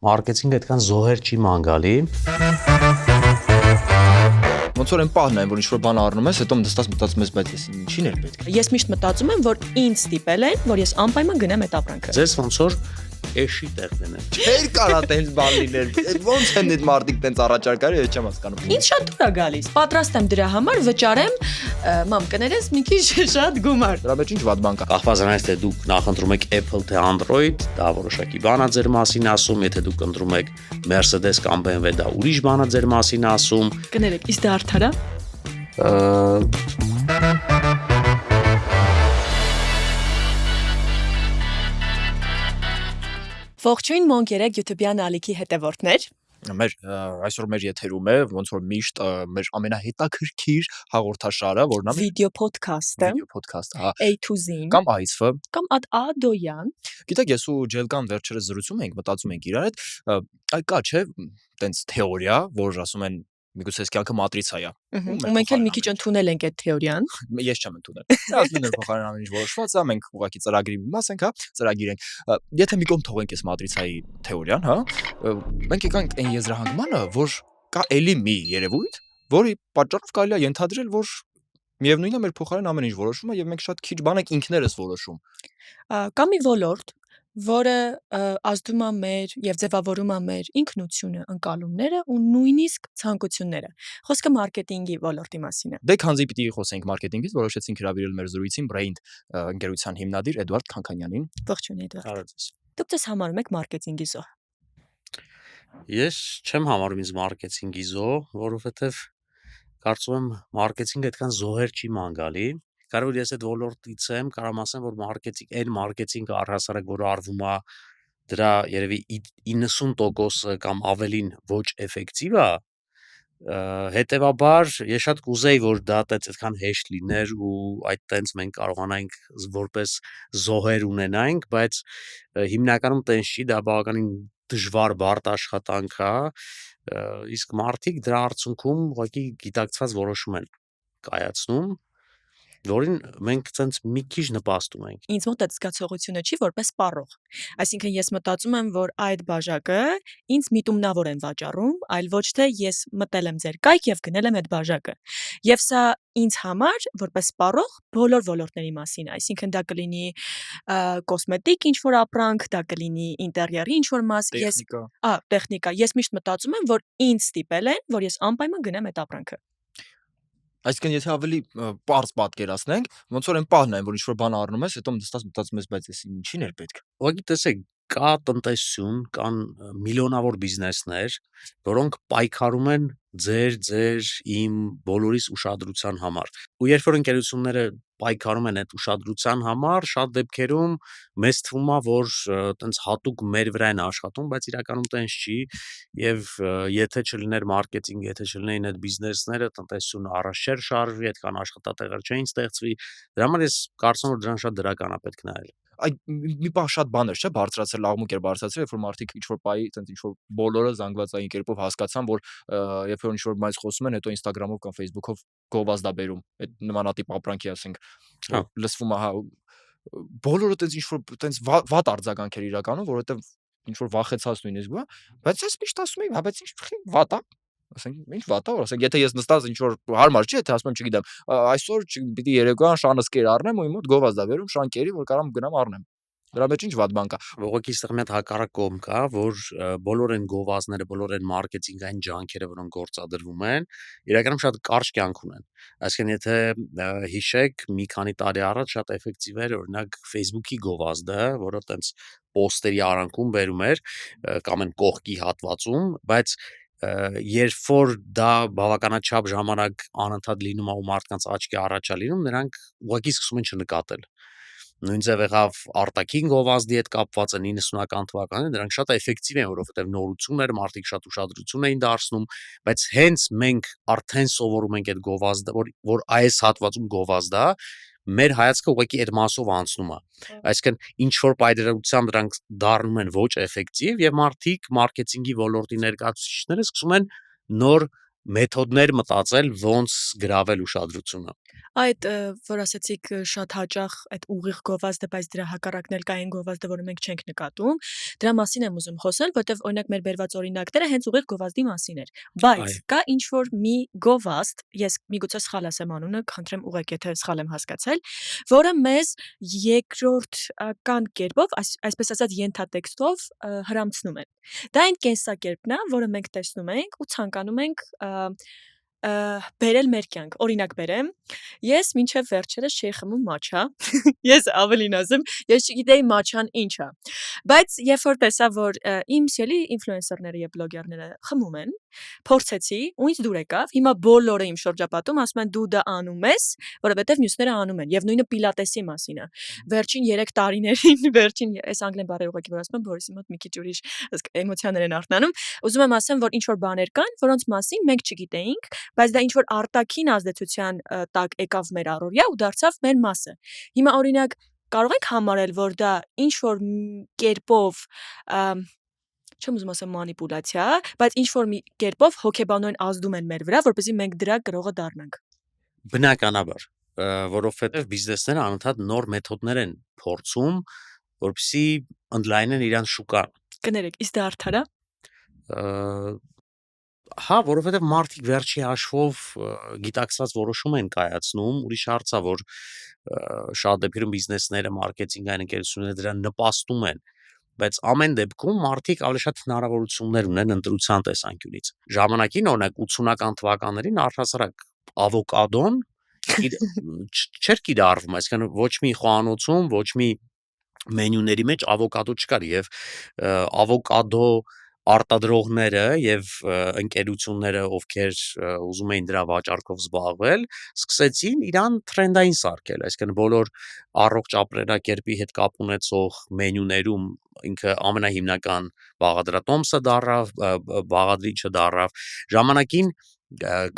Մարքեթինգը այդքան զոհեր չի ման գալի։ Ոնց որ այն պահն այն, որ ինչ-որ բան առնում ես, հետո մտածում ես, բայց ես ինչին էր պետք։ Ես միշտ մտածում եմ, որ ինձ ստիպել են, որ ես անպայման գնամ այդ ապրանքը։ Ձեզ ոնց որ էշի տեղ դնեն։ Չէր կարա տենց բան լինել։ Ոնց են այդ մարդիկ տենց առաջարկարի, ես չեմ հասկանում։ Ինձ շատ դուր է գալիս։ Պատրաստ եմ դրա համար վճարեմ, մամ կներես մի քիչ շատ գումար։ Դրա մեջ ինչ վատ բան կա։ Կախված նրանից թե դուք նախընտրում եք Apple թե Android, դա որոշակի բան է ձեր մասին ասում, եթե դուք ընտրում եք Mercedes կամ BMW, դա ուրիշ բան է ձեր մասին ասում։ Կներեք, իսկ դա արդար է։ Ողջույն Monk 3 YouTube-յան ալիքի հետևորդներ։ Այսօր մեր եթերում է ոնց որ միշտ մեր ամենահետաքրքիր հաղորդաշարը, որն է Վիդեո փոդքասթը, հա, A to Z-ին կամ AISF կամ Ադոյան։ Գիտեք, ես ու Ջելկան վերջերս զրուցում ենք, մտածում ենք իրար հետ, այ կա չէ, տենց թեորիա, որ ասում են միգուցե այս կյանքը մատրիցա է։ Ու մենք էլ մի քիչ ընդունել ենք այդ թեորիան։ Ես չեմ ընդունել։ Ասում են փոխարեն ամեն ինչ որոշված է, մենք ուղղակի ծրագրի մի մաս ենք, հա, ծրագիր ենք։ Եթե մի կողմ թողենք այս մատրիցայի թեորիան, հա, մենք եկանք այն եզրահանգմանը, որ կա էլի մի երևույթ, որի պատճառով կարելի է ենթադրել, որ միևնույնն է մեր փոխարեն ամեն ինչ որոշում է եւ մենք շատ քիչ բան ենք ինքներս որոշում։ Կա մի ոլորտ, որը ազդում է մեր եւ ձևավորում է մեր ինքնությունը, ընկալումները ու նույնիսկ ցանկությունները։ Խոսքը մարքեթինգի ոլորտի մասին է։ Դե քանզի պիտի խոսենք մարքեթինգից, որոշեցինք հրավիրել մեր զրույցին Brain ընկերության հիմնադիր Էդվարդ Քանքանյանին։ Ողջույն Էդվարդ։ Կարծես։ Դուք ձեզ համարում եք մարքեթինգի զոհ։ Ես չեմ համարում ինձ մարքեթինգի զոհ, որովհետև կարծում եմ մարքեթինգը այդքան զոհեր չի ման գալի։ Կարող ես այդ ոլորտից եմ, կարամ ասեմ, որ մարքեթինգը առհասարակ որ արվում է, դրա երևի 90% կամ ավելին ոչ էֆեկտիվ է, հետևաբար ես շատ կուզեի, որ դա այդքան հեշտ լիներ ու այդ տենց մենք կարողանայինք որպես զոհեր ունենայինք, բայց հիմնականում տենց չի, դա բավականին դժվար բարդ աշխատանք է, իսկ մարդիկ դրա արդյունքում ուղղակի գիտակցված որոշում են կայացնում, որին մենք ցենց մի քիչ նպաստում ենք։ Ինձ մոտ այդ զգացողությունը չի որպես սպառող։ Այսինքն ես մտածում եմ, որ այդ բաժակը ինձ միտումնավոր են վաճառում, այլ ոչ թե ես մտել եմ ձեր կայք եւ գնել եմ այդ բաժակը։ Եվ սա ինձ համար որպես սպառող բոլոր ոլորտների մասին, այսինքն դա կլինի կոսմետիկ ինչ որ ապրանք, դա կլինի ինտերիերի ինչ որ մաս, տեխնիկա։ Ես միշտ մտածում եմ, որ ինձ ստիպել են, որ ես անպայման գնամ այդ ապրանքը։ Այսինքն եթե ավելի պարզ պատկերացնենք, ոնց որ այն պահն այն, որ ինչ-որ բան առնում ես, հետո մտածում ես, բայց ես ինչին էր պետք։ Ուղղակի տեսեք, կա տնտեսություն, կան միլիոնավոր բիզնեսներ, որոնք պայքարում են ձեր, իմ, բոլորիս ուշադրության համար։ Ու երբ որ ընկերությունները պայքարում են այդ ուշադրության համար, շատ դեպքերում մեզ թվում է, որ տենց հատուկ մեր վրա են աշխատում, բայց իրականում տենց չի, եւ եթե չլիներ մարքեթինգ, եթե չլինեին այդ բիզնեսները, տնտեսությունը առաջ չէր շարժվի, այդքան աշխատատեղեր չէին ստեղծվի։ Դրա համար ես կարծում եմ, որ դրան շատ դրական է պետք նայել։ Այդ մի պահ շատ բաներ չէ բարձրացել, աղմուկ էր բարձրացել, երբ որ մարդիկ ինչ-որ պայի, այտենց ինչ-որ բոլորը զանգվածային կերպով հասկացան, որ երբ որ ինչ-որ բանից խոսում են, հետո Instagram-ով կամ Facebook-ով գովազդ է բերում, այդ նմանատիպ ապրանքի, ասենք, լսվում է, հա, բոլորը այտենց ինչ-որ այտենց վատ արձագանք էր իրականում, որովհետև ինչ-որ վախեցած նույնիսկ, բայց ես միշտ ասում եմ, հա, բայց ինչ վատ է, ասենք, ինչ վատ է, որ ասենք, եթե ես նստած ինչ-որ հարմար չի, եթե ասում եմ, չգիտեմ, այսօր պիտի երեկոյան շանս կեր առնեմ ու իմ մոտ գովազդ է բերում շանկերի, որ կարամ գնամ առնեմ։ Դրա մեջ ինչ վատ բան կա։ Ողոքի ստեղ մի հատ հակառակ կողմ կա, որ բոլոր այն գովազդները, բոլոր այն մարքեթինգային ջանքերը, որոնք գործադրվում են, իրականում շատ կարճ կյանք ունեն։ Այսինքն եթե հիշեք, մի քանի տարի առաջ շատ էֆեկտիվ էր, օրինակ Facebook-ի գովազդը, որը տենց պոստերի արանքում բերում էր կամ այն կողքի հատվածում, բայց երբ որ դա բավականաչափ ժամանակ անընդհատ լինում է ու մարդկանց աչքի առաջ է լինում, նրանք ուղղակի սկսում են չնկատել։ Նույն ձև եղավ արտաքին գովազդի հետ կապված 90-ական թվականներին, դրանք շատ էֆեկտիվ են, որովհետև նորություն էր, մարդիկ շատ ուշադրություն էին դարձնում, բայց հենց մենք արդեն սովորում ենք այդ գովազդը, որ այս հատվածում գովազդ է, մեր հայացքը ուղղակի այդ մասով անցնում է։ Այսինքն ինչ որ պայծառությամբ դրանք դառնում են ոչ էֆեկտիվ եւ մարդիկ մարքեթինգի ոլորտի ներկայացուցիչները սկսում են նոր մեթոդներ մտածել ոնց գրավել ուշադրությունը։ Այդ որ ասացիք շատ հաճախ այդ ուղիղ գովազդը, բայց դրա հակառակն էլ կա այն գովազդը, որը մենք չենք նկատում, դրա մասին եմ ուզում խոսել, որտեվ օրինակ մեր բերված օրինակները հենց ուղիղ գովազդի մասին էր։ Բայց Այո, կա ինչ որ մի գովազդ, ես միգուցե սխալ ասեմ անունը, խնդրեմ ուղղեք, եթե սխալ եմ հասկացել, որը մեզ երկրորդական կերպով, այսպես ասած ենթատեքստով հրամցնում են։ Դա այն կենսակերպն է, որը մենք տեսնում ենք ու ցանկանում ենք բերել մեր կյանք։ Օրինակ բերեմ, ես մինչև վերջերս չէի խմում մաչա։ Ես ավելին ասեմ, ես չգիտեի մաչան ինչ է։ Բայց երբ որ տեսա, որ իմ սիրելի ինֆլուենսերները եւ բլոգերները խմում են, փորձեցի ու ինձ դուր եկավ։ Հիմա բոլորը իմ շրջապատում ասում են դու դա անում ես, որովհետեւ մյուսները անում են։ Եվ նույնը պիլատեսի մասին է։ Վերջին 3 տարիներին, վերջին այս անգլեն բառերը ուղղակի որ ասում եմ, Բորիսի մոտ մի քիչ ուրիշ էմոցիաներ են արթնանում։ Ուզում եմ ասեմ, որ ինչ որ բաներ կան, որոնց մասին մենք չգիտեինք, բայց դա ինչ որ արտաքին ազդեցության տակ եկավ մեր առօրյա ու դարձավ մեր մասը։ Հիմա օրինակ կարող ենք համարել, որ դա ինչ որ կերպով չեմ ուզում ասեմ մանիպուլյացիա, բայց ինչ որ մի կերպով հոգեբանորեն ազդում են մեր վրա, որպեսզի մենք դրա գրողը դառնանք։ բնականաբար, որովհետև բիզնեսները անընդհատ նոր մեթոդներ են փորձում, որպեսզի ընդլայնեն իրենց շուկան։ Կներեք, իսկ դա արդար է։ Հա, որովհետև մարդիկ վերջի հաշվով գիտակցված որոշում են կայացնում, ուրիշ հարց է, որ շատ դեպքերում բիզնեսները, մարքեթինգային ընկերությունները դրան նպաստում են, բայց ամեն դեպքում մարդիկ ավելի շատ հնարավորություններ ունեն ընտրության տեսանկյունից։ Ժամանակին, օրինակ 80-ական թվականներին առհասարակ ավոկադոն չէր կիրառվում, այսինքն ոչ մի խոհանոցում, ոչ մի մենյուների մեջ ավոկադո չկար եւ ավոկադո արտադրողները եւ ընկերությունները, ովքեր ուզում էին դրա վաճառքով զբաղվել, սկսեցին իրան թրենդային սարքել, այսինքն բոլոր առողջ ապրելակերպի հետ կապ ունեցող մենյուներում ինքը ամենահիմնական բաղադրատոմսը դառավ, բաղադրիչը դառավ։ Ժամանակին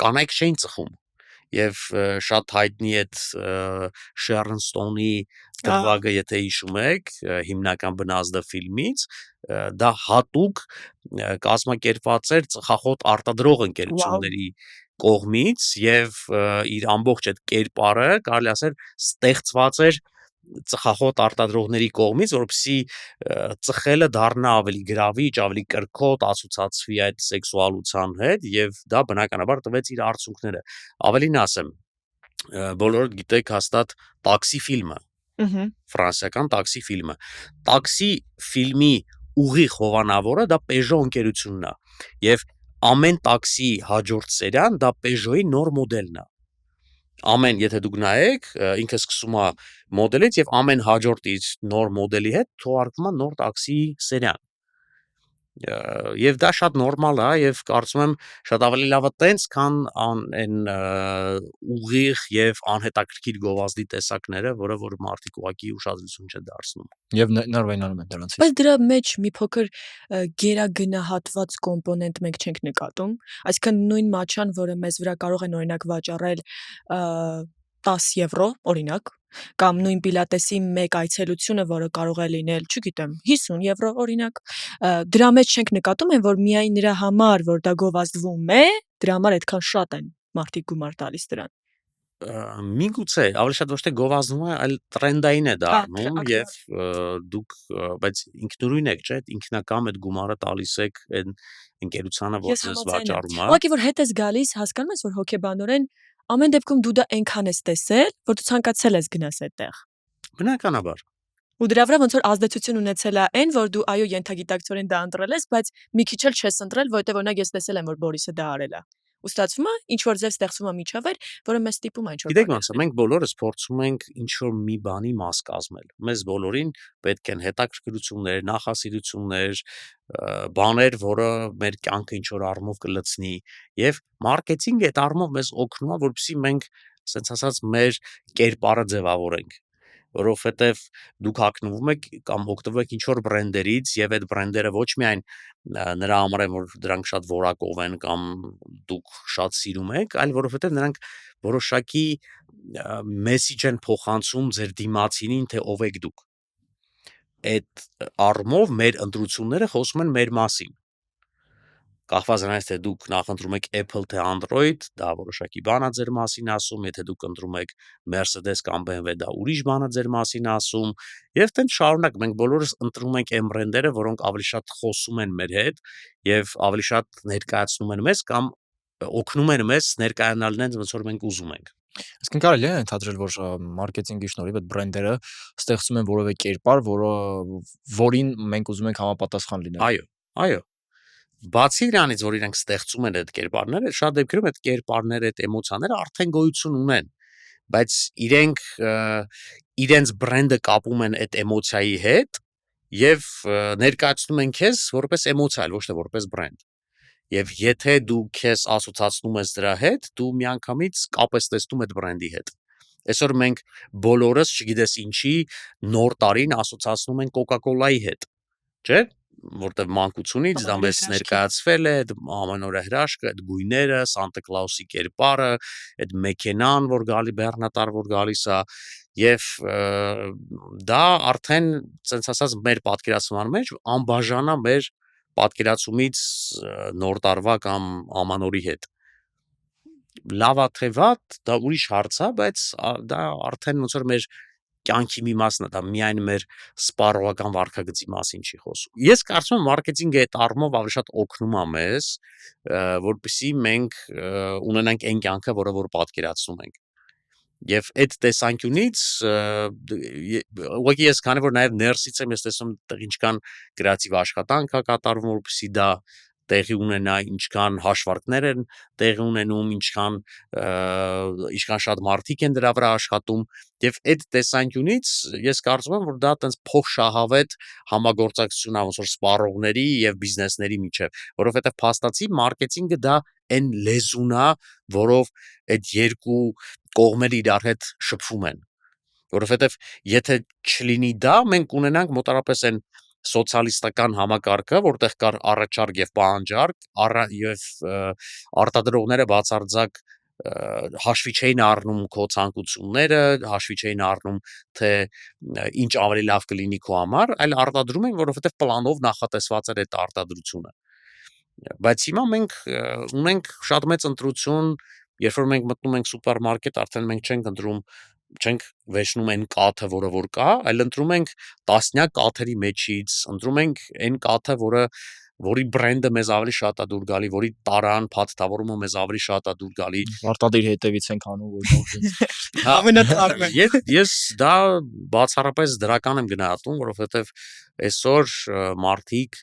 կանայք չէին ծխում եւ շատ հայտնի այդ Sharon Stone-ի դրվագը, եթե հիշում եք, հիմնական բնազդը ֆիլմից, դա հատուկ կազմակերպված էր ծխախոտ արտադրող ընկերությունների կողմից եւ իր ամբողջ այդ կերպարը կարելի ասել ստեղծված էր ծխախոտ արտադրողների կողմից, որովհետեւ ծխելը դառնա ավելի գրավիչ, ավելի կրքոտ, ասոցացվի այդ սեքսուալության հետ եւ դա բնականաբար տվեց իր արդյունքները։ Ավելին ասեմ, բոլորը գիտեք հաստատ տաքսի ֆիլմը, ֆրանսիական տաքսի ֆիլմը։ Տաքսի ֆիլմի ուղիղ հովանավորը դա Peugeot ընկերությունն է եւ ամեն տաքսի հաջորդ սերիան դա Peugeot-ի նոր մոդելն է։ Ամեն, եթե դուք նայեք, ինքը սկսում է մոդելից եւ ամեն հաջորդ իր նոր մոդելի հետ թողարկվում է նոր տաքսի սերիան։ Եվ դա շատ նորմալ է եւ կարծում եմ շատ ավելի լավ է տենց, քան այն ուղիղ եւ անհետաքրքիր գովազդի տեսակները, որ մարդիկ ուղակի ուշադրություն չեն դարձնում։ Եվ նորվայնանում են դրանցից։ Բայց դրա մեջ մի փոքր գերագնահատված կոմպոնենտ մենք չենք նկատում, այսինքն նույն մաչան, որը մեզ վրա կարող են օրինակ վաճառել 10 եվրո, օրինակ, կամ նույն պիլատեսի մեկ այցելությունը, որը կարող է լինել, չգիտեմ, 50 եվրո, օրինակ, դրա մեջ չենք նկատում են, որ միայն նրա համար, որ դա գովազդվում է, դրա համար այդքան շատ են մարդիկ գումար տալիս դրան։ Միգուցե ավելի շատ ոչ թե գովազդում է, այլ տրենդային է դառնում եւ դուք բայց ինքնուրույն եք, չէ՞, ինքնակամ այդ գումարը տալիս եք այն ընկերությանը, որ ձեզ վաճառում է։ Ուղղակի որ հետ ես գալիս, հասկանում ես, որ հոգեբանորեն ամեն դեպքում դու դա այնքան ես տեսել, որ դու ցանկացել ես գնաս այդտեղ։ Բնականաբար։ Ու դրա վրա ոնց որ ազդեցություն ունեցել է այն, որ դու այո ենթագիտակցորեն դա ընտրել ես, բայց մի քիչ էլ չես ընտրել, որովհետև օրինակ ես տեսել եմ, որ Բորիսը դա արել է։ Ու ստացվում է, ինչ որ ձև ստեղծվում է միջավայր, որը մեզ ստիպում է ինչ որ։ Գիտեք ոնց է, մենք բոլորս փորձում ենք ինչ որ մի բանի մաս կազմել։ Մեզ բոլորին պետք են հետաքրքրություններ, նախասիրություններ, բաներ, որը մեր կյանքը ինչ որ առումով կլցնի, եւ մարքեթինգը այդ առումով մեզ օգնում է, որպեսզի մենք, ասենց ասած, մեր կերպարը ձևավորենք, որովհետև դուք հագնվում եք կամ օգտվում եք ինչ-որ բրենդերից եւ այդ բրենդերը ոչ միայն նրա համար են, որ դրանք շատ որակով են կամ դուք շատ սիրում եք, այլ որովհետև նրանք որոշակի մեսիջ են փոխանցում ձեր դիմացինին, թե ով եք դուք։ Այդ առումով մեր ընտրությունները խոսում են մեր մասին։ կախված նրանից թե դուք նախընտրում եք Apple թե Android, դա որոշակի բան է ձեր մասին ասում, եթե դուք ընտրում եք Mercedes կամ BMW, դա ուրիշ բան է ձեր մասին ասում, եւ տենց շարունակ մենք բոլորս ընտրում ենք այն բրենդերը, որոնք ավելի շատ խոսում են մեր հետ եւ ավելի շատ ներկայացնում են մեզ կամ օգնում են մեզ ներկայանալ նրանց, ոնց որ մենք ուզում ենք։ Իսկ կարելի է ընդհանրել, որ մարքեթինգի շնորհիվ այդ բրենդերը ստեղծում են որևէ կերպար, որին մենք ուզում ենք համապատասխան լինել։ Այո։ Բացի նրանից, որ իրենք ստեղծում են այդ կերպարները, շատ դեպքերում այդ կերպարները, այդ էմոցիաները արդեն գոյություն ունեն, բայց իրենք իրենց բրենդը կապում են այդ էմոցիայի հետ եւ ներկայացնում են քեզ որպես էմոցիա, ոչ թե որպես բրենդ։ Եվ եթե դու քեզ ասոցացնում ես դրա հետ, դու միանգամից կապ ես տեսնում այդ բրենդի հետ։ Այսօր մենք բոլորս, չգիտես ինչի, նոր տարին ասոցացնում ենք Coca-Cola-ի հետ, չէ՞, որտեղ մանկությունից դա մեզ ներկայացվել է, այդ ամանորյա հրաշքը, այդ գույները, Սանտա Կլաուսի կերպարը, այդ մեքենան, որ գալի բեռնատար, որ գալիս է, եւ դա արդեն, ցենց ասած, մեր պատկերացման մեջ անբաժան է մեր պատկերացումից նոր տարվա կամ ամանորի հետ։ Լավ է թե վատ, դա ուրիշ հարց է, բայց դա արդեն ոնց որ մեր կյանքի մի մասն է, դա միայն մեր սպառողական վարքագծի մասին չի խոսում։ Ես կարծում եմ մարքեթինգը այդ առումով ավելի շատ օգնում է մեզ, որպեսզի մենք ունենանք այն կյանքը, որը որ պատկերացնում ենք։ Եվ այդ տեսանկյունից ուղղակի ես քանի որ նաև ներսից եմ, ես տեսնում այդտեղ ինչքան կրեատիվ աշխատանք է կատարվում, որպեսզի դա տեղի ունենա, ինչքան հաշվարկներ են տեղի ունենում, ինչքան շատ մարդիկ են դրա վրա աշխատում, եւ այդ տեսանկյունից ես կարծում եմ, որ դա տենց փոխշահավետ համագործակցություն է ոնց որ սպառողների եւ բիզնեսների միջեւ, որովհետեւ փաստացի մարքեթինգը դա այն լեզուն է, որով այդ երկու կողմերը իրար հետ շփվում են, որովհետեւ եթե չլինի դա, մենք ունենանք մոտարապես այն սոցիալիստական համակարգը, որտեղ կար առաջարկ եւ պահանջարկ, եւ արտադրողները բացարձակ հաշվի չէին առնում քո ցանկությունները, հաշվի չէին առնում թե ինչ ավելի լավ կլինի քո համար, այլ արտադրում են, որովհետեւ պլանով նախատեսված էր այդ արտադրությունը։ Բայց հիմա մենք ունենք շատ մեծ ընտրություն, երբ որ մենք մտնում ենք սուպերմարկետ, արդեն մենք չենք վերցնում այն կաթը, որը որ կա, այլ ընտրում ենք տասնյակ կաթերի մեջից, ընտրում ենք այն կաթը, որի բրենդը մեզ ավելի շատ է դուր գալի, որի տարան, փաթեթավորումը մեզ ավելի շատ է դուր գալի։ Արտադիր հետևից ենք անում, որ ամենատարբեր։ Ես դա բացառապես դրական եմ գնահատում, որովհետև այսօր մարդիկ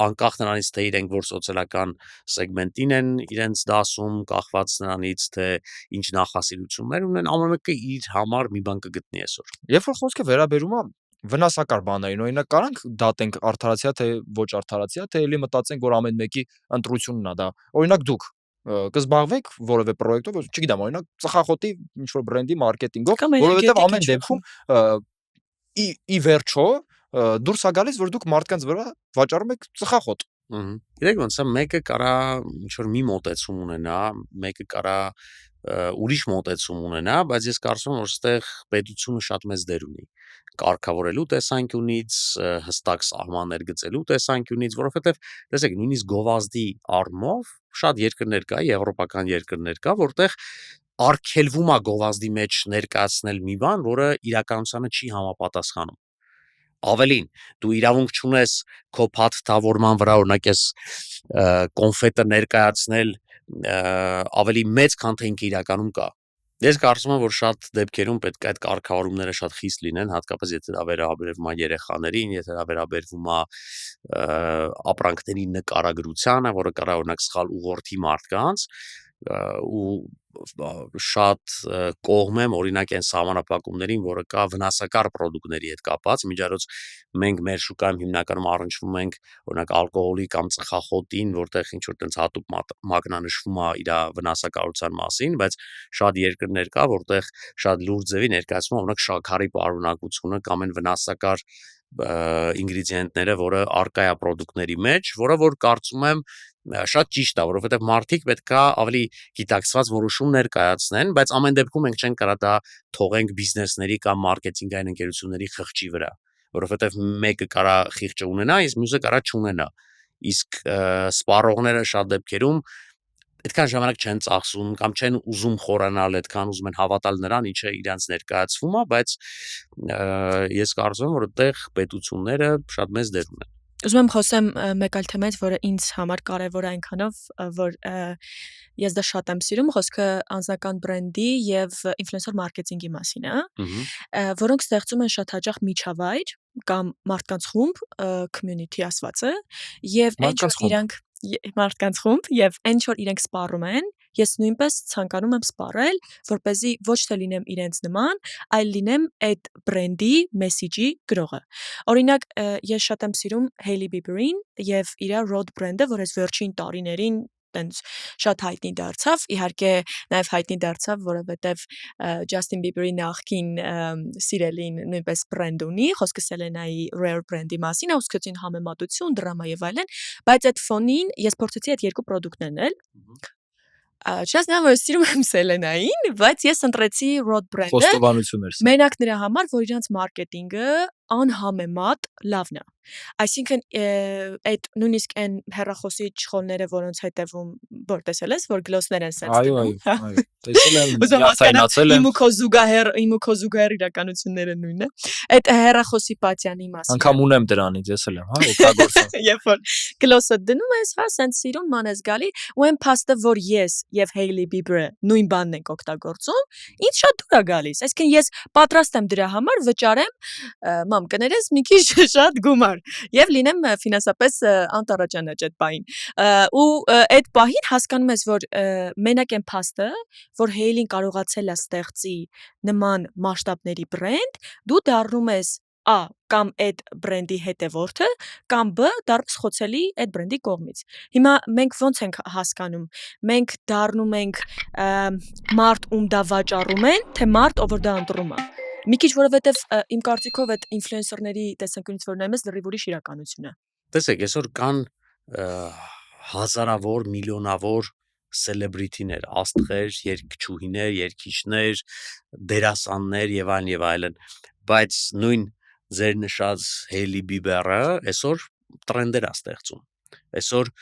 անկախ նրանից թե իրենք որ սոցիալական սեգմենտին են իրենց դասում, կախված նրանից թե ինչ նախասիրություններ ունեն, ամեն մեկը իր համար մի բան կգտնի այսօր։ Երբ որ խոսքը վերաբերում է վնասակար բաներին, օրինակ կարանք դատենք արդարացիա թե ոչ արդարացիա, թե էլի մտածենք, որ ամեն մեկի ընտրությունն է դա։ Օրինակ դուք կզբաղվեք որևէ պրոյեկտով, չգիտեմ, օրինակ ծխախոտի ինչ որ բրենդի մարքեթինգով, որովհետև ամեն դեպքում ի վերջո դուրս է գալիս, որ դուք մարդկանց վրա վաճառում եք ծխախոտ։ Գիտեք ոնց է, մեկը կարա ինչ որ մի մոտեցում ունենա, մեկը կարա ուրիշ մոտեցում ունենա, բայց ես կարծում եմ, որ այստեղ պետությունը շատ մեծ դեր ունի կարգավորելու տեսանկյունից, հստակ սահմաններ գծելու տեսանկյունից, որովհետև տեսեք, նույնիսկ գովազդի առումով շատ երկրներ կա, եվրոպական երկրներ կա, որտեղ արգելվում է գովազդի մեջ ներկայացնել մի բան, որը իրականությանը չի համապատասխանում։ Ավելին, դու իրավունք չունես քո փաթեթավորման վրա օրինակ ես կոնֆետը ներկայացնել ավելի մեծ, քան թե ինքը իրականում կա։ Ես կարծում եմ, որ շատ դեպքերում պետք է այդ կարգավորումները շատ խիստ լինեն, հատկապես եթե դա վերաբերվում է երեխաներին, եթե դա վերաբերվում է ապրանքների նկարագրությանը, որը կարա օրինակ սխալ ուղղորդի մարդկանց, ու շատ կողմ եմ օրինակ այն սահմանափակումներին, որը կա վնասակար պրոդուկտների հետ կապած, միջարոց մենք մեր շուկայում հիմնականում առնչվում ենք օրինակ ալկոհոլի կամ ծխախոտին, որտեղ ինչ որ տենց հատուկ մակնանշվում է իր վնասակարության մասին, բայց շատ երկրներ կա, որտեղ շատ լուրջ ձևի ներկայացվում է օրինակ շաքարի պարունակությունը կամ այն վնասակար ինգրեդիենտները, որը արկա է պրոդուկտների մեջ, որը որ կարծում եմ շատ ճիշտ է, որովհետև մարդիկ պետք է ավելի գիտակցված որոշում ներկայացնեն, բայց ամեն դեպքում մենք չենք կարող դա թողենք բիզնեսների կամ մարքեթինգային ընկերությունների խղճի վրա, որովհետև մեկը կարա խիղճը ունենա, իսկ մյուսը կարա չունենա։ իսկ սպառողները շատ դեպքերում այդքան ժամանակ չեն ծախսում կամ չեն ուզում խորանալ, այդքան ուզում են հավատալ նրան, ինչը իրանց ներկայացվում է, բայց ես կարծում եմ, որ այդտեղ պետությունները շատ մեծ դեր ունեն։ Ուզում եմ խոսեմ մեկ այլ թեմայից, որը ինձ համար կարևոր է այնքանով, որ ես դա շատ եմ սիրում, խոսքը անձնական բրենդի եւ ինֆլուենսեր մարքեթինգի մասին է, որոնք ստեղծում են շատ հաճախ միջավայր կամ մարդկանց խումբ, community ասվածը, եւ այն Մարդկանց որ իրանք մարդկանց խումբ եւ այն որ իրենք սպառում են, ես նույնպես ցանկանում եմ սպառել, որպեսզի ոչ թե լինեմ իրենց նման, այլ լինեմ այդ բրենդի մեսիջի գրողը։ Օրինակ, ես շատ եմ սիրում Hailey Bieber-ին եւ իր Rode brand-ը, որ այս վերջին տարիներին տենց շատ հայտնի դարձավ, իհարկե նաև հայտնի դարձավ, որովհետև Justin Bieber-ի նախկին սիրելին նույնպես brand ունի, խոսքը Selena-ի Rare brand-ի մասին, ուսուցին համեմատություն, դրամա եւ այլն, բայց այդ ֆոնին ես փորձեցի այդ երկու պրոդուկտներն էլ Չնայած որ սիրում եմ Selena-ին, բայց ես ընտրեցի Rode brand-ը Խոստովանություններ։ մենակ նրա համար, որ իրանց մարքեթինգը անհամեմատ լավն է։ Այսինքն այդ նույնիսկ այն հեռախոսի չխոլները, որոնց հետևում որ տեսել ես, որ գլոսներ են սենց Այո, այո, տեսել եմ, միացայնացել եմ։ Իմ ու քո զուգահեռ իրականությունները նույնն է։ Այդ հեռախոսի պատյանի մասին։ Անկամ ունեմ դրանից, տեսել եմ, հա, օգտագործում։ Երբ որ գլոսը դնում ես, հա, սենց սիրուն մանես գալի, ու այն փաստը, որ ես եւ Hailey Bieber-ը նույն բանն ենք օգտագործում, ինձ շատ դուր է գալիս։ Այսինքն ես պատրաստ եմ դրա համար վճարեմ, մամ կներես մի քիչ շատ գումար եւ լինեմ ֆինանսապես անտառաճանաչ այդ պահին։ Ու այդ պահին հասկանում ես, որ մենակ այն փաստը, որ Hailey-ին կարողացել է ստեղծի նման մասշտաբների բրենդ, դու դառնում ես կամ այդ բրենդի հետևորդը, կամ դառնես խոցելի այդ բրենդի կողմից։ Հիմա մենք ոնց ենք հասկանում։ Մենք դառնում ենք մարդ, ում դա վաճառում են, թե մարդ, ով որ դա ընտրում է։ Մի քիչ որովհետև իմ կարծիքով այդ ինֆլուենսերների տեսանկյունից որ նայում ես լրիվ ուրիշ իրականություն է։ Տեսեք, այսօր կան հազարավոր, միլիոնավոր սելեբրիթիներ, աստղեր, երգչուհիներ, երգիչներ, դերասաններ եւ այլն, բայց նույն ձեր նշած Hailey Bieber-ը այսօր տրենդեր է ստեղծում։ Այսօր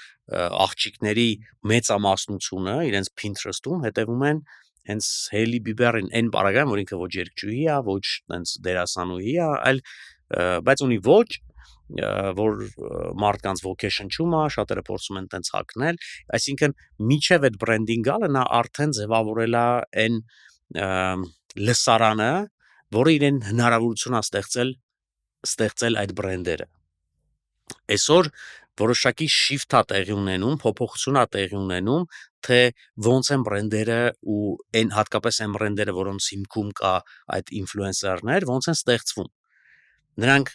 աղջիկների մեծամասնությունը իրենց Pinterest-ում հետևում են հենց Hailey Bieber-ին, այն բառակայում, որ ինքը ոչ երգչուհի է, ոչ տենց դերասանուհի է, այլ բայց ունի ոչ, որ մարդկանց vocation-ում է, շատերը փորձում են տենց հակնել, այսինքն միջև այդ բրենդինգ գալը նա արդեն ձևավորել է այն լսարանը, որը իրեն հնարավորություն է ստեղծել այդ բրենդերը։ Այսօր որոշակի shift է տեղի ունենում, փոփոխություն է տեղի ունենում, թե ոնց են բրենդերը ու այն հատկապես այն բրենդերը, որոնց հիմքում կա այդ ինֆլուենսերներ, ոնց են ստեղծվում։ Նրանք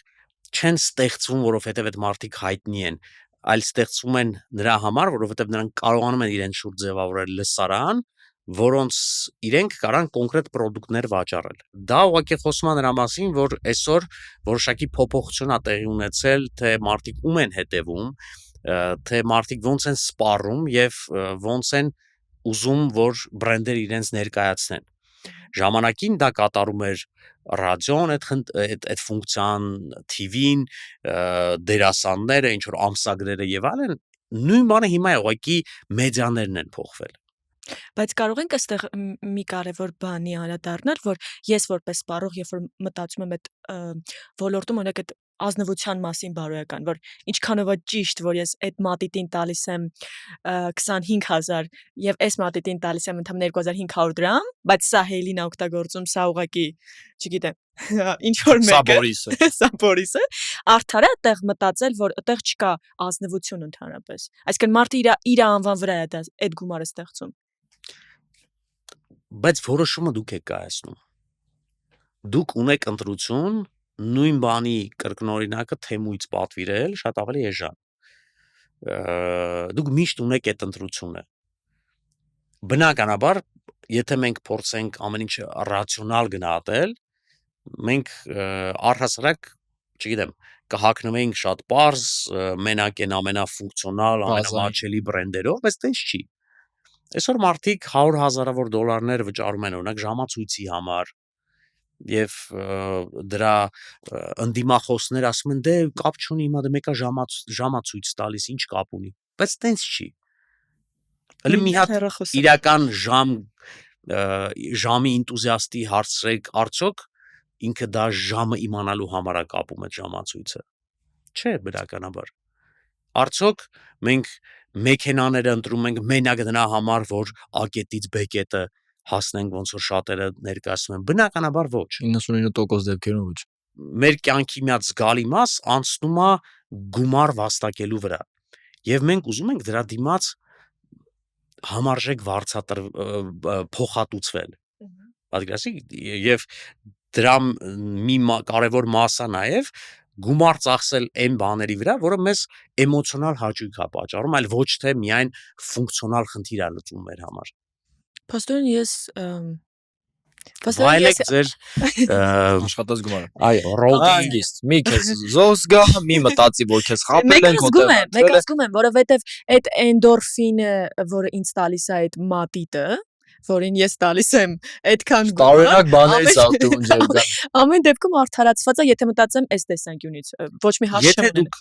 չեն ստեղծվում, որովհետև այդ մարդիկ հայտնի են, այլ ստեղծվում են նրա համար, որովհետև նրանք կարողանում են իրենց շուրջ ձևավորել լսարան, որոնց իրենք կարան կոնկրետ պրոդուկտներ վաճառել։ Դա ուղղակի խոսում է նրա մասին, որ այսօր որոշակի փոփոխություն է տեղի ունեցել, թե մարդիկ ում են հետևում, թե մարդիկ ոնց են սպառում եւ ոնց են ուզում, որ բրենդերը իրենց ներկայացնեն։ Ժամանակին դա կատարում էր ռադիոն, այդ ֆունկցիան, TV-ն, դերասանները, ինչ որ ամսագրերը եւ այլն, նույն բանը հիմա է, ուղղակի մեդիաներն են փոխվել։ Բայց կարող ենք այստեղ մի կարևոր բանի անդրադառնալ, որ ես որպես սպառող, երբ որ մտածում եմ այդ ոլորտում, օրինակ այդ ազնվության մասին բարոյական, որ ինչքանով է ճիշտ, որ ես այդ մատիտին տալիս եմ 25000 եւ այս մատիտին տալիս եմ ընդհանուր 2500 դրամ, բայց սա Hailey-ն է օգտագործում, սա ուղղակի, չգիտեմ, ինչ որ մեկը, սա Boris-ը, արդար է այդտեղ մտածել, որ այդտեղ չկա ազնվություն ընդհանրապես։ Այսինքն մարդը իր անվան վրա է այդ գումարը ստեղծում։ Բայց որոշումը դուք եք կայացնում։ Դուք ունեք ընտրություն նույն բանի կրկնօրինակը թեմույց պատվիրել շատ ավելի էժան։ Դուք միշտ ունեք այդ ընտրությունը։ Բնականաբար, եթե մենք փորձենք ամեն ինչ ռացիոնալ գնահատել, մենք առհասարակ, չգիտեմ, կհագնվենք շատ པարզ, մենակ այն ամենաֆունկցիոնալ, ամենամատչելի բրենդերով, բայց տենց չի։ Այսօր մարդիկ 100,000-ավոր դոլարներ վճարում են օրինակ ժամացույցի համար, եւ դրա ընդդիմախոսները ասում են դե կապ չունի, հիմա դե մեկը ժամա ցույց տալիս, ինչ կապ ունի, բայց տենց չի։ Հələ մի հատ Հեռախոսը։ իրական ժամի ինտուզիաստի հարցրեք, արդյոք ինքը դա ժամը իմանալու համար է կապում այդ ժամացույցը։ Չէ, բնականաբար։ Արդյոք մենք մեքենաները ընտրում ենք մենակ դրա համար, որ A կետից B կետը հասնենք, ոնց որ շատերը ներկայացնում են։ Բնականաբար ոչ։ 99% դեպքերում ոչ։ Մեր կյանքի մի հատ զգալի մաս անցնում է գումար վաստակելու վրա։ Եվ մենք ուզում ենք դրա դիմաց համարժեք փոխհատուցվել։ Պատկերացրիք, եւ դրա մի կարևոր մասը նաեւ գումար ծախսել այն բաների վրա, որը մեզ էմոցիոնալ հաճույք է պատճառում, այլ ոչ թե միայն ֆունկցիոնալ խնդիր է լուծում մեր համար։ Փաստորեն ես Վայելեք ձեր Աշխատած գումարը։ այո, ռոլտինգ Անգիստ, մի քեզ զոս գա, մի մտածի, որ քեզ խապել Մեկ են ազգում եմ, որովհետև այդ էնդորֆինը, որը ինձ տալիս է այդ մատիտը, որին ես տալիս եմ այդքան տարօրինակ բաներից աղտում ջերգա։ Ամեն դեպքում արդարացված է, եթե մտածեմ այս տեսանկյունից, ոչ մի հաս Եթե չեմ դուք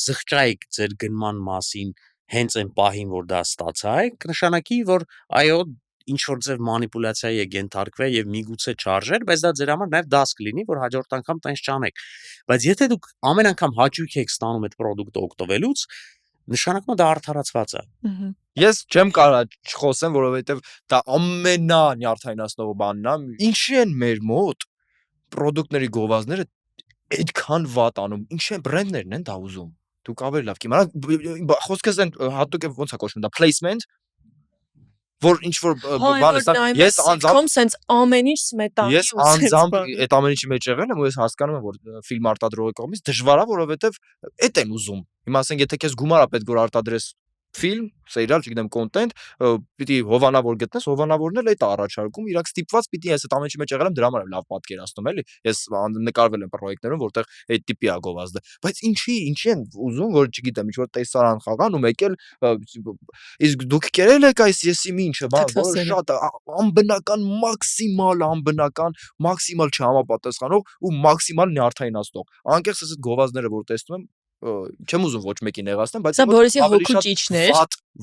զղջայիք ձեր գնման մասին հենց այն պահին, որ դա ստացայիք, կնշանակի, որ այո, ինչ որ ձև մանիպուլյացիայի է ենթարկվել եւ միգուցե չարժեր, բայց դա ձեր համար նաեւ դաս կլինի, որ հաջորդ անգամ տենց չանեք։ Բայց եթե դուք ամեն անգամ հաճույք եք ստանում այդ product-ը օգտվելուց, նշանակում է դա արդարացված է։ Ես չեմ կարա չխոսեմ, որովհետեւ դա ամենանյարդայնացնող բանն է։ Ինչի են մեր մոտ product-ների գովազները այդքան վատ անում։ Ինչի են բրենդներն են դա ուզում։ Դուք ավելի լավ կիմանաք, խոսքս են հատուկ է ոնց է կոչվում դա placement, որ ինչ որ բան է, ես անձամբ sense ամեն ինչ սմետանի ես անձամբ այդ ամեն ինչի մեջ եղել եմ ու ես հասկանում եմ, որ ֆիլմ արտադրողի կողմից դժվար է, որովհետեւ այդ են ուզում։ Հիմա ասենք, եթե քեզ գումար է պետք որ արտադրես ֆիլմ, սերիալ, չգիտեմ, կոնտենտ, պիտի հովանավոր գտնես, հովանավորն էլ այդ է առաջարկում, իրաք ստիպված պիտի ես այդ ամեն ինչի մեջ եղել եմ, դրա համար եմ լավ պատկերացնում, էլի։ Ես նկարվել եմ պրոյեկտներում, որտեղ այդ տիպի է գովազդը։ Բայց ինչի են ուզում, որ չգիտեմ, ինչ որ տեսարան խաղան ու մեկ էլ իսկ դուք կերել եք այս եսի ինչը, բան, որ շատ անբնական, մաքսիմալ չհամապատասխանող ու մաքսիմալ նյարդայնացնող։ Անկեղծ այս գովազդները, որ տեսնում եմ, չեմ ուզում ոչ մեկի նեղացնեմ, բայց Սա Բորիսի հոգու ճիճներ։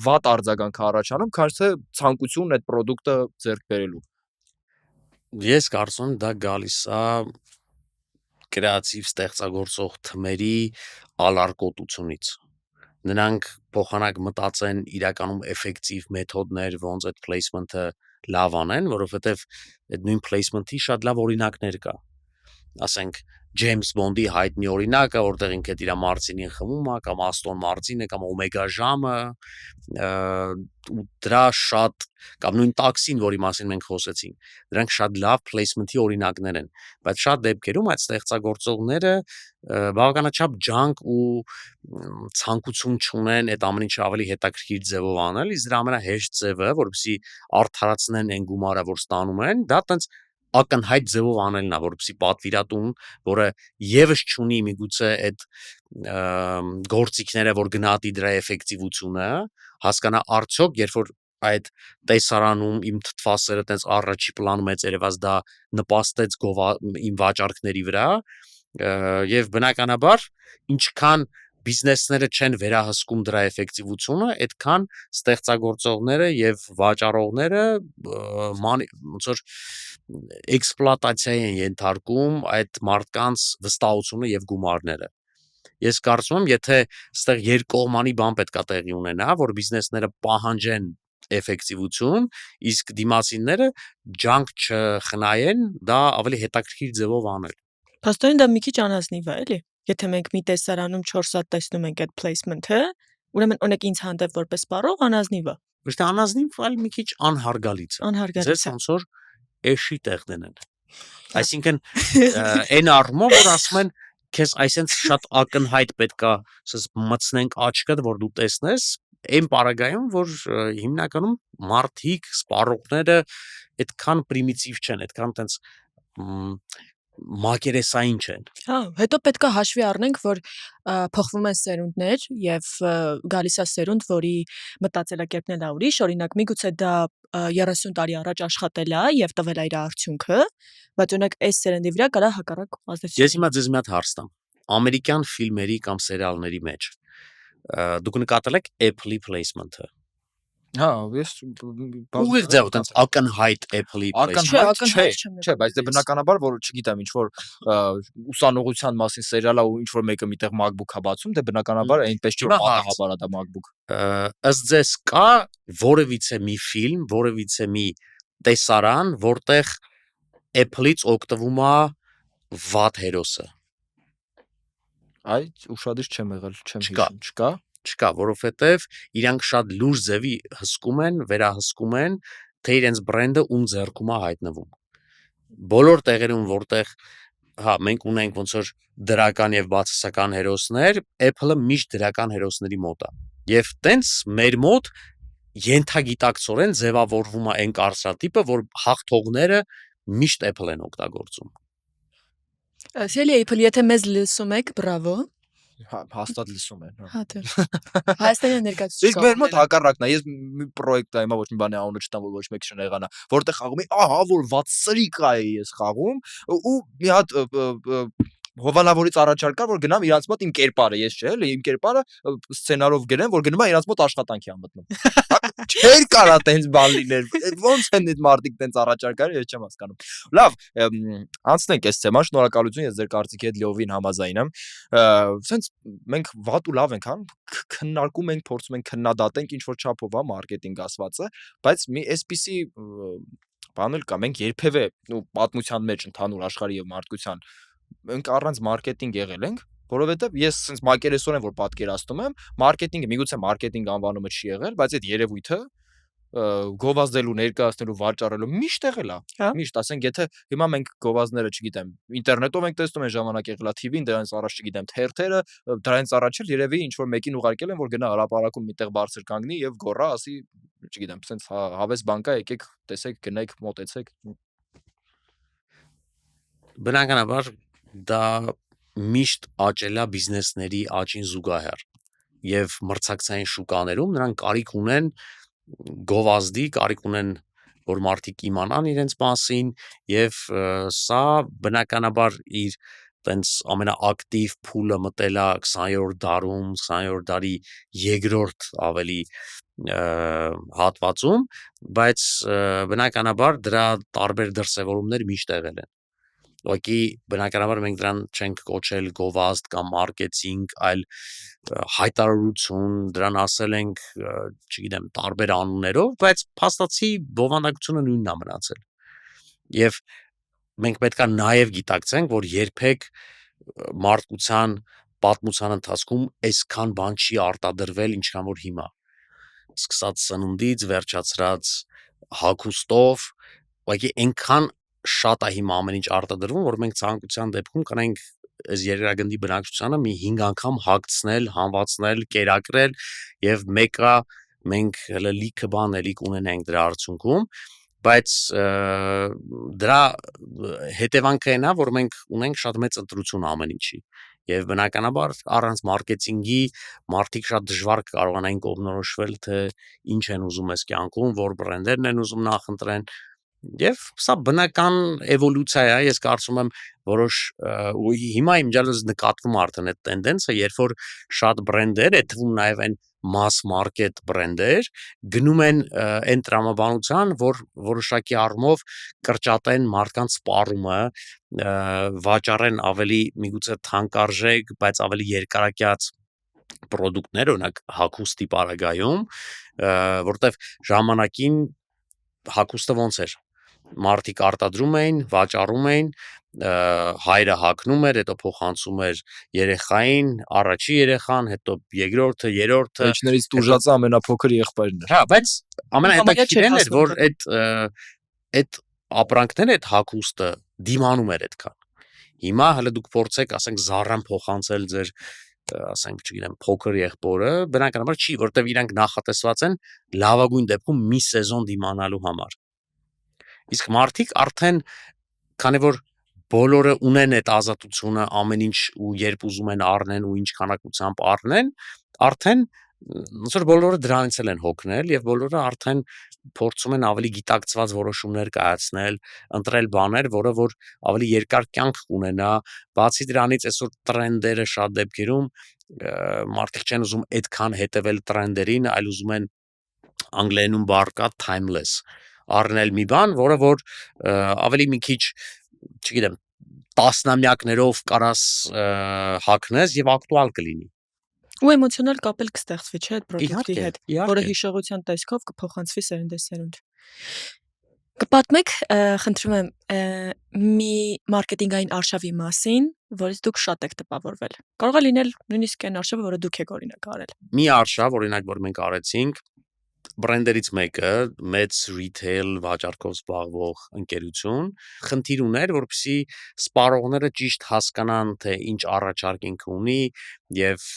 Վատ արձագանք առաջանում, քանի թե ցանկությունն այդ product-ը ձեռք բերելու։ Ես կարծում եմ դա գալիս է կրեատիվ ստեղծագործող թմերի ալարկոտությունից։ Նրանք փոխանակ մտածեն իրականում էֆեկտիվ մեթոդներ, ոնց այդ placement-ը լավ անեն, որովհետև այդ նույն placement-ի շատ լավ օրինակներ կա։ Ասենք James Bond-ի հայտնի օրինակը, որտեղ ինքը իր Մարտինին խմում է, կամ Aston Martin-ը, կամ Omega ժամը, ու դրա շատ կամ նույն տաքսին, որի մասին մենք խոսեցինք, դրանք շատ լավ placement-ի օրինակներ են, բայց շատ դեպքերում այդ ստեղծագործողները բավականաչափ ջանք ու ցանկություն չունեն այդ ամեն ինչը ավելի հետաքրքիր ձևով անել, իսկ դրա ամենահեշտ ձևը, որպեսզի արդարացնեն այն գումարը, որ ստանում են, դա տենց ակնհայտ ձևով անելն է, որպեսզի պատվիրատուն, որը եւս չունի միգուցե այդ գործիքները, որ գնահատի դրա էֆեկտիվությունը, հասկանա արդյոք, երբ որ այդ տեսարանում իմ թթվասերը տենց առաջի պլանում է երևաց դա նպաստեց իմ վաճառքների վրա, եւ բնականաբար ինչքան բիզնեսները չեն վերահսկում դրա էֆեկտիվությունը, այդքան ստեղծագործողները եւ վաճառողները ոնց որ էքսպլուատացիայի են ենթարկում այդ մարդկանց վստահությունը եւ գումարները։ Ես կարծում եմ, եթե այստեղ երկկողմանի բան պետքա տեղի ունենա, որ բիզնեսները պահանջեն էֆեկտիվություն, իսկ դիմացինները ջանք չխնայեն դա ավելի հետաքրքիր ձևով անել։ Փաստորեն դա մի քիչ անազնիվ է, էլի։ Եթե մենք մի տեսարանում 4 հատ տեսնում ենք այդ placement-ը, ուրեմն օրինակ ինձ հանդեպ որպես սպառող անազնիվ է։ Ոչ թե անազնիվ, այլ մի քիչ անհարգալից է։ Ձեզ ոնց որ էշի տեղ դնեն։ Այսինքն այն առումով, որ ասում են քեզ այսենց շատ ակնհայտ պետքա ասես մտցնենք աչքդ, որ դու տեսնես, այն պարագայում, որ հիմնականում մարդիկ, սպառողները այդքան պրիմիտիվ չեն, այդքան տենց մակերեսային չեն։ Հա, հետո պետք է հաշվի առնենք, որ փոխվում են սերունդներ եւ գալիս է սերունդ, որի մտածելակերպն էլ է ուրիշ, օրինակ միգուցե դա 30 տարի առաջ աշխատել է եւ տվել է իր արդյունքը, բայց օրինակ այս սերնդի վրա կարա հակառակ ազդեցություն։ Ես հիմա ձեզ մի հատ հարց տամ։ Ամերիկյան ֆիլմերի կամ սերիալների մեջ դուք նկատել եք Apple-ի placement-ը։ Հա, ես Ուղիղ ձև այդպես ակնհայտ Apple-ի placement։ Չէ, բայց դե բնականաբար որ չգիտեմ ինչ որ ուսանողության մասին սերիալ է ու ինչ որ մեկը միտեղ MacBook-ա բացում, դե բնականաբար այնպես չի որ պատահաբար է դա MacBook։ Ըստ ձեզ կա որևիցե մի ֆիլմ, որևիցե մի տեսարան, որտեղ Apple-ից օգտվում է վատ հերոսը։ Այ ուշադիր չեմ եղել, չեմ Չկա։ հիշում, չկա։ Չկա, որովհետև իրանք շատ լուրջ ձևի հսկում են, վերահսկում են, թե իրենց բրենդը ում ձեռքում է հայտնվում։ Բոլոր տեղերում, որտեղ հա, մենք ունենք ոնց որ դրական եւ բացասական հերոսներ, Apple-ը միշտ դրական հերոսների մոտ է։ Եվ տենց մեր մոտ ենթագիտակցորեն ձևավորվում է այն կարծրատիպը, որ հաղթողները միշտ Apple են օգտագործում։ Սիրելի Apple, եթե մեզ լսում եք, բրավո։ Հաստատ լսում են։ Հա դե։ Հայաստանի ներկայացուցիչ։ Իսկ մեր մոտ հակառակն է, ես մի պրոյեկտ եմ, ոչ մի բանի անունը չտամ, որ ոչ մեկ չնեղանա, որտեղ խաղում եմ, ահա որ վատ սրիկա է ես խաղում ու մի հատ հովանավորից առաջարկ կար, որ գնամ իրանց մոտ իմ կերպարը, ես չէ, էլի իմ կերպարը սցենարով գրեմ, որ գնում է իրանց մոտ աշխատանքի ա մտնում։ Չէր կարա տենց բան լիներ։ Ոնց են այդ մարդիկ տենց առաջարկարը, ես չեմ հասկանում։ Լավ, անցնենք այս թեման, շնորհակալություն, ես ձեր կարծիքի հետ լիովին համաձայն եմ։ Սենց մենք վատ ու լավ ենք, հա, քննարկում ենք, փորձում ենք քննադատենք ինչ որ չափով է մարքեթինգ ասվածը, բայց մի այսպիսի բան էլ կա, մենք երբևէ ու պատմության մեջ ընդհանուր աշխարհի եւ մարդկության մենք առանց մարքեթինգ եղել ենք, որովհետև ես sense մակերեսորեն որ պատկերացնում եմ, մարքեթինգը միգուցե մարքեթինգ անվանումը չի եղել, բայց այդ երևույթը գովազդելու, ներկայացնելու, վաճառելու միշտ եղել է։ Միշտ, ասենք, եթե հիմա մենք գովազդները, չգիտեմ, ինտերնետով ենք տեսնում, այն ժամանակ եղել է TV-ին, դրանից առաջ չգիտեմ, թերթերը, դրանից առաջ էլ երևի ինչ որ մեկին ուղարկել են, որ գնա հրապարակում միտեղ բարձր կանգնի եւ գոռա, ասի, չգիտեմ, sense հավես բան կա, եկեք, տեսեք, գնեք, մոտեցեք։ Բնականաբար դա միշտ աճել է բիզնեսների աճին զուգահեռ եւ մրցակցային շուկաներում նրանք կարիք ունեն գովազդի, կարիք ունեն որ մարդիկ իմանան իրենց մասին եւ սա բնականաբար իր տենց ամենաակտիվ փուլը մտել է 20-րդ դարում, 20-րդ դարի երկրորդ ավելի հատվածում, բայց բնականաբար դրա տարբեր դրսևորումներ միշտ եղել են։ Ուղղակի բնականաբար մենք դրան չենք կոչել գովազդ կամ մարքեթինգ, այլ հայտարարություն, դրան ասել ենք, չգիտեմ, տարբեր անուններով, բայց փաստացի բովանդակությունը նույնն է մնացել։ Եվ մենք պետք է նաև գիտակցենք, որ երբեք մարդկության պատմության ընթացքում այսքան բան չի արտադրվել, ինչքան որ հիմա։ Սկսած սնունդից, վերջացրած հագուստով, ուղղակի այնքան շատ է հիմա ամեն ինչ արտադրվում, որ մենք ցանկության դեպքում կանենք այս երկրագնդի բնակչությանը մի 5 անգամ հագցնել, հանվածնել, կերակրել եւ մեկը մենք հələ լիքը բան էլի կունենենք դրա արդյունքում, բայց դրա հետևանքը այն է, որ մենք ունենք շատ մեծ ընտրություն ամեն ինչի եւ բնականաբար առանց մարքեթինգի մարդիկ շատ դժվար կարողանային կողմնորոշվել թե ինչ են ուզում այս կյանքում, որ բրենդերն են ուզում նախընտրեն Եվ սա բնական էվոլյուցիա է, ես կարծում եմ որոշ ու հիմա իմջալս նկատվում արդեն այդ տենդենսը, երբ որ շատ բրենդեր, այդ թվում նաև այն mass market բրենդեր գնում են այն տրամաբանության, որ որոշակի առումով կրճատեն մարդկանց սպառումը, վաճառեն ավելի միգուցե թանկարժեք, բայց ավելի երկարակյաց պրոդուկտներ, օրինակ հագուստի պարագայում, որտեվ ժամանակին հագուստը ոնց էր մարդիկ արտադրում էին, վաճառում էին, հայրը հագնում էր, հետո փոխանցում էր երեխային, առաջի երեխան, հետո երկրորդը, երրորդը, Էջներից տուժածը ամենափոքր եղբայրն էր։ Հա, բայց ամենահետաքրքիրն էր, որ այդ ապրանքները, այդ հագուստը դիմանում էր այդքան։ Հիմա հələ դուք փորձեք, ասենք, Zara-ն փոխանցել ձեր ասենք, չգիտեմ, փոքր եղբորը, բնականաբար չի, որտեվ իրանք նախատեսված են լավագույն դեպքում մի սեզոն դիմանալու համար։ Իսկ մարդիկ արդեն քանի որ բոլորը ունեն այդ ազատությունը ամեն ինչ ու երբ ուզում են առնեն ու ինչ քանակությամբ առնեն, արդեն ոնց որ բոլորը դրանից են հոգնել եւ բոլորը արդեն փորձում են ավելի գիտակցված որոշումներ կայացնել, ընտրել բաներ, որը որ ավելի երկար կյանք կունենա, բացի դրանից այսօր տրենդերը շատ դեպքերում մարդիկ չեն ուզում այդքան հետևել տրենդերին, այլ ուզում են անգլերենում բառ կա timeless առնել մի բան, որը որ ավելի մի քիչ, չգիտեմ, տասնամյակներով կարաս հագնես եւ ակտուալ կլինի։ Ու էմոցիոնալ կապ էլ կստեղծվի, չէ՞, այդ պրոդուկտի հետ, որը Իհարկե։ հիշողության տեսքով կփոխանցվի սերնդեսերունդ։ Կպատմեք, խնդրում եմ, մի մարքեթինգային արշավի մասին, որից դուք շատ եք տպավորվել։ Կարող է լինել նույնիսկ այն արշավը, որը դուք եք օրինակ արել։ Մի արշավ, օրինակ, որ մենք արեցինք, բրենդերից մեկը մեծ retail վաճառքով զբաղվող ընկերություն խնդիր ուներ, որպեսզի սպառողները ճիշտ հասկանան, թե ինչ առաջարկ ունի եւ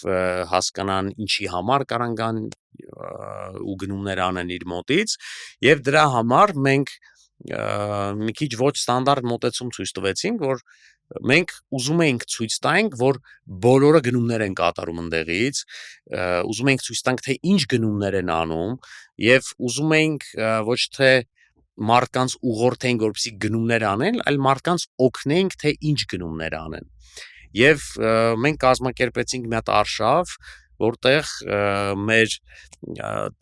հասկանան ինչի համար կարան գան ու գնումներ անեն իր մոտից եւ դրա համար մենք մի քիչ ոչ ստանդարտ մոտեցում ցույց տվեցինք, որ մենք ուզում էինք ցույց տանք, որ բոլորը գնումներ են կատարում ընդեղից, ուզում էինք ցույց տանք, թե ինչ գնումներ են անում եւ ուզում էինք ոչ թե մարդկանց ուղղորդենք, որպեսզի գնումներ անեն, այլ մարդկանց օգնենք, թե ինչ գնումներ անեն։ Եվ մենք կազմակերպեցինք մի հատ արշավ, որտեղ մեր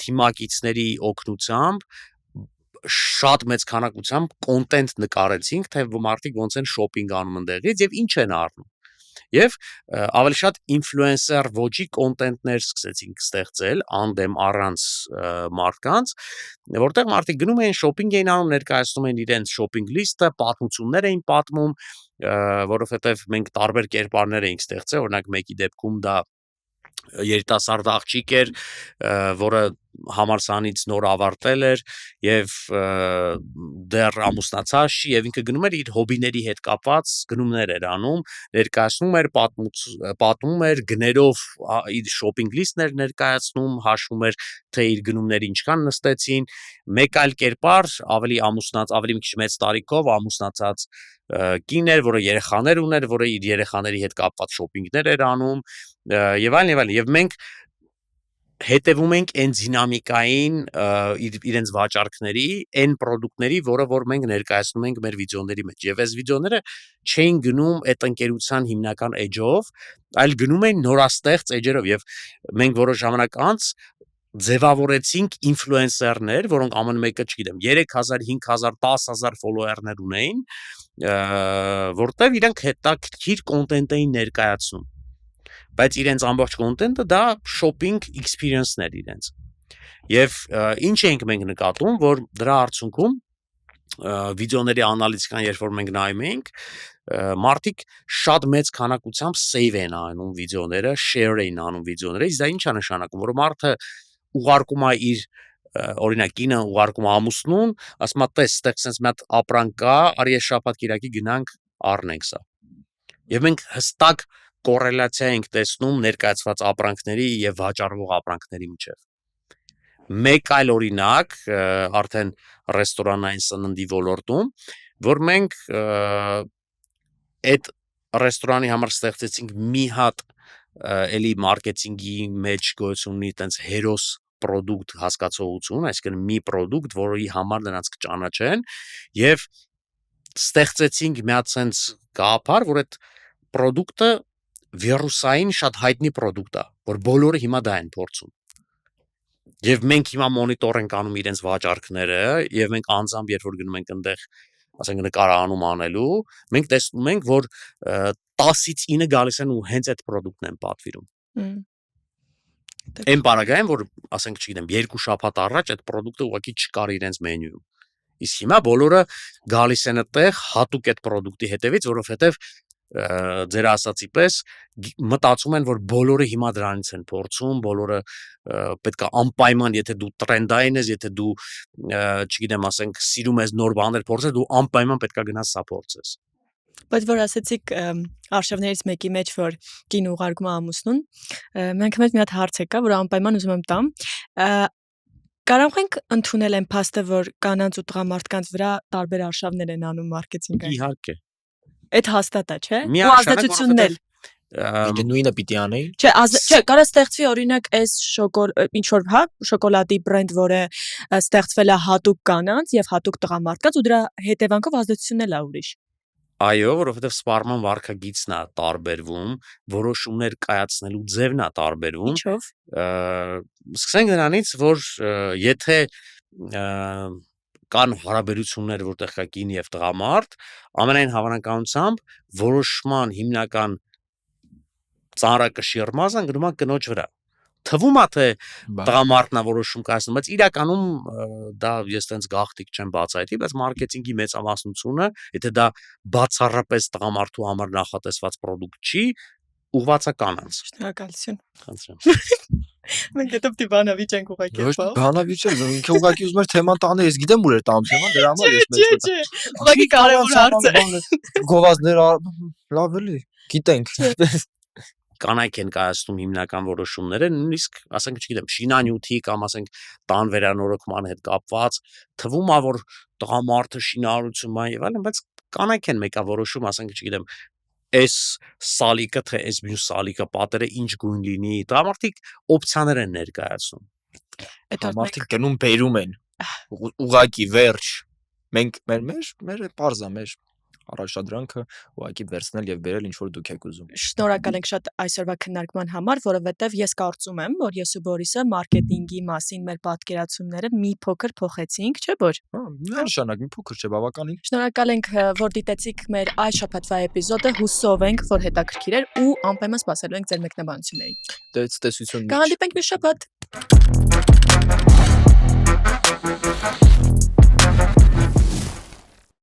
թիմակիցների օգնությամբ շատ մեծ քանակությամբ կոնտենտ նկարեցինք, թե մարդիկ ոնց են շոփինգ անում ընդեղից եւ ինչ են առնում։ Եվ ավելի շատ ինֆլուենսեր ոճի կոնտենտներ սկսեցինք ստեղծել անդեմ առանց մարդկանց, որտեղ մարդիկ գնում էին շոփինգ էին անում, ներկայացնում էին իրենց շոփինգ լիստը, պատմություններ էին պատմում, որովհետեւ մենք տարբեր կերպարներ էինք ստեղծել, օրինակ մեկի դեպքում դա երիտասարդ աղջիկ էր, որը համալսարանից նոր ավարտել էր եւ դեռ ամուսնացած չի եւ ինքը գնում էր իր հոբիների հետ կապված գնումներ էր անում, ներկայացնում էր, պատմում էր գներով իր շոփինգ լիստներ ներկայացնում, հաշվում էր թե իր գնումները ինչքան նստեցին, մեկ այլ կերպար ավելի ամուսնած, ավելի մի քիչ մեծ տարիքով ամուսնացած կին էր, որը երեխաներ ուներ, որը իր երեխաների հետ կապված շոփինգներ էր անում եւ այլն եւ մենք հետևում ենք այն դինամիկային իրենց վաճառքների, այն product-ների, որը որ մենք ներկայացնում ենք մեր վիդեոների մեջ։ Եվ այս վիդեոները չէին գնում այդ ընկերության հիմնական edge-ով, այլ գնում էին նորաստեղծ edge-երով եւ մենք որոշ ժամանակ անց ձևավորեցինք ինֆլուենսերներ, որոնք ամեն մեկը, չգիտեմ, 3000, 5000, 10000 ֆոլոուերներ ունեին, որտեղ իրենք հետաքրքիր կոնտենտ էին ներկայացնում։ Բայց իրենց ամբողջ կոնտենտը դա shopping experience-ներ իրենց։ Եվ ինչ ենք մենք նկատում, որ դրա արդյունքում վիդեոների անալիզիկան, երբ որ մենք նայում ենք, մարդիկ շատ մեծ քանակությամբ save են անում վիդեոները, share են անում վիդեոները, իսկ դա ինչ է նշանակում, որ մարդը ուղարկում է իր օրինակ կինը ուղարկում է ամուսնուն, ասում է տես, ստեղ sense մի հատ ապրանք կա, արի այս շաբաթ կիրակի գնանք առնենք սա։ Եվ մենք հստակ կոռելացիա ենք տեսնում ներկայացված ապրանքների եւ վաճառվող ապրանքների միջեւ։ Մեկ այլ օրինակ, արդեն ռեստորանային սննդի ոլորտում, որ մենք այդ ռեստորանի համար ստեղծեցինք մի հատ էլի մարքեթինգի մեջ գոյություն ունի տենց հերոս product հասկացողություն, այսինքն մի product, որի համար նրանց կճանաչեն եւ ստեղծեցինք մի հատ sense գաղափար, որ այդ product-ը վիրուսային շատ հայտնի product է, որ բոլորը հիմա դա են փորձում։ Եվ մենք հիմա մոնիտոր ենք անում իրենց վաճառքները, եւ մենք անձամբ երբ որ գնում ենք այնտեղ, ասենք նկարահանում անելու, մենք տեսնում ենք, որ 10-ից 9 գալիս են ու հենց այդ product-ն են պատվիրում։ Այն բaragային, որ ասենք, չգիտեմ, 2 շաբաթ առաջ այդ product-ը ուղղակի չկար իրենց մենյուում։ Իսկ հիմա բոլորը գալիս են այդտեղ հատուկ այդ product-ի հետևից, որովհետեւ ձեր ասացի պես մտածում են, որ բոլորը հիմա դրանից են փորձում, բոլորը պետքա անպայման, եթե դու տրենդային ես, եթե դու չգիտեմ, ասենք, սիրում ես նոր բաներ փորձել, դու անպայման պետքա գնաս սա փորձես։ Բայց որ ասեցիք արշավներից մեկի մեջ, որ կին ուղարկում է ամուսնուն, մենք մեզ մի հատ հարց եկա, որ անպայման ուզում եմ տամ։ Կարող ենք ընդունել այն փաստը, որ կանանց ու տղամարդկանց վրա տարբեր արշավներ են անում մարքեթինգային։ Իհարկե։ Այդ հաստատ է, չէ՞։ Ու Միանշանակ, ազդեցությունն էլ։ Ինչ նույնը պիտի անեի։ Չէ, կարա ստեղծվի օրինակ այս ինչ որ, հա, շոկոլադի բրենդ, որը ստեղծվել է հատուկ կանանց եւ հատուկ տղամարդկանց ու դրա հետևանքով ազդեցությունն էլ է ուրիշ։ Այո, որովհետև սպառման վարքագիծն է տարբերվում, որոշումներ կայացնելու ձևն է տարբերվում։ Ինչով։ Սկսենք նրանից, որ եթե կան հարաբերություններ, որտեղ կա կին եւ տղամարդ, ամենայն հավանականությամբ որոշման հիմնական ծանրակշիռ մասը գնում է կնոջ վրա։ Թվում է թե տղամարդն է որոշում կայացնում, բայց իրականում դա ես տենց գաղտնիք չեմ բացահայտի, բայց մարքեթինգի մեծամասնությունը, եթե դա բացառապես տղամարդու համար նախատեսված product չի, ուղղված է կանանց։ Շնորհակալություն։ Խնդրեմ։ Մենք հետո պիտի բանավիճ ենք ուղղակի, Ոչ բանավիճ է, ինքը ուղղակի ուզում էր թեման տանել, ես գիտեմ ուր էր տանում թեման, դրա համար ես մեծ։ Չէ, ուղղակի կարևոր հարց է։ Գովազդներ լավ էլի, գիտենք։ Կանայք են կայացնում հիմնական որոշումները, նույնիսկ, ասենք, չգիտեմ, շինանյութի կամ ասենք տան վերանորոգման հետ կապված, թվում է, որ տղամարդը շինարարությունն եւ այլն, բայց կանայք են մեկա որոշում, ասենք, չգիտեմ, այս սալիկը թե այս մյուս սալիկը պատերը ինչ գույն լինի, տղամարդիկ օպցիաներ են ներկայացնում։ Տղամարդիկ գնում բերում են։ Ուղղակի վերջ։ Մենք մեր պարզա մեր առաջադրանքը ուղղակի վերցնել եւ բերել ինչ որ դուք եք ուզում։ Շնորհակալ ենք շատ այսօրվա քննարկման համար, որովհետեւ ես կարծում եմ, որ ես ու Բորիսը մարքեթինգի մասին մեր պատկերացումները մի փոքր փոխեցինք, չէ՞ որ։ Նշանակ մի փոքր չէ, բավականին։ Շնորհակալ ենք, որ դիտեցիք մեր այս շաբաթվա էպիզոդը, հուսով ենք, որ հետաքրքիր էր ու անպայման սպասելու ենք ձեր մեկնաբանություններին։ Դե տեսություն։ Կհանդիպենք մյուս շաբաթ։